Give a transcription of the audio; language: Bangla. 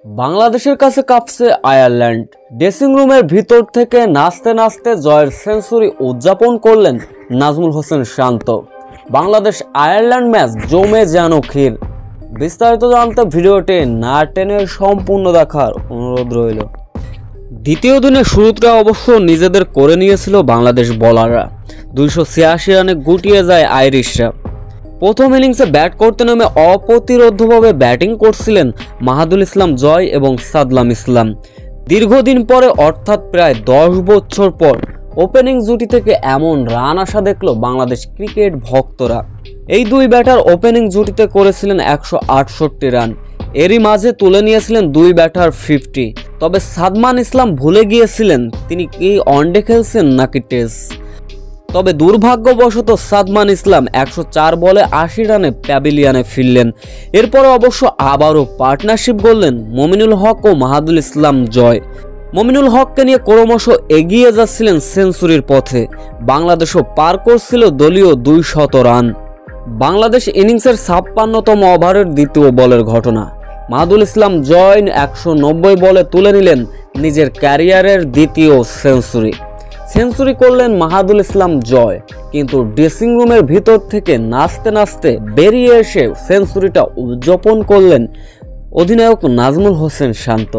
বাংলাদেশের কাছে কাঁপছে আয়ারল্যান্ড। ড্রেসিং রুমের ভিতর থেকে নাচতে নাচতে জয়ের সেঞ্চুরি উদযাপন করলেন নাজমুল হোসেন শান্ত। বাংলাদেশ আয়ারল্যান্ড ম্যাচ জমে যেন ক্ষীর। বিস্তারিত জানতে ভিডিওটি না টেনে সম্পূর্ণ দেখার অনুরোধ রইল। দ্বিতীয় দিনের শুরুতে অবশ্য নিজেদের করে নিয়েছিল বাংলাদেশ বোলাররা। 286 রানে গুটিয়ে যায় আইরিশরা। প্রথম ইনিংসে ব্যাট করতে নেমে অপ্রতিরোধ্যভাবে ব্যাটিং করছিলেন মাহাদুল ইসলাম জয় এবং সাদলাম ইসলাম। দীর্ঘদিন পরে অর্থাৎ প্রায় 10 বছর পর ওপেনিং জুটি থেকে এমন রান আসা দেখল বাংলাদেশ ক্রিকেট ভক্তরা। এই দুই ব্যাটার ওপেনিং জুটিতে করেছিলেন 168 রান। এরই মাঝে তুলে নিয়েছিলেন দুই ব্যাটার 50। তবে সাদমান ইসলাম ভুলে গিয়েছিলেন তিনি কি ওয়ানডে খেলছেন নাকি টেস্ট। তবে দুর্ভাগ্যবশত সাদমান ইসলাম 104 বলে 80 রানে প্যাভিলিয়নে ফিরলেন। এরপরে অবশ্য আবারও পার্টনারশিপ গড়লেন মমিনুল হক ও মাহাদুল ইসলাম জয়। মমিনুল হককে নিয়ে ক্রমশ এগিয়ে যাচ্ছিলেন সেঞ্চুরির পথে। বাংলাদেশও পার করছিল দলীয় 200 রান। বাংলাদেশ ইনিংসের 56তম ওভারের দ্বিতীয় বলের ঘটনা। মাহাদুল ইসলাম জয় 190 বলে তুলে নিলেন নিজের ক্যারিয়ারের দ্বিতীয় সেঞ্চুরি করলেন মাহাদুল ইসলাম জয়, কিন্তু ড্রেসিং রুমের ভিতর থেকে নাচতে নাচতে বেরিয়ে এসে সেঞ্চুরিটা উদযাপন করলেন অধিনায়ক নাজমুল হোসেন শান্ত।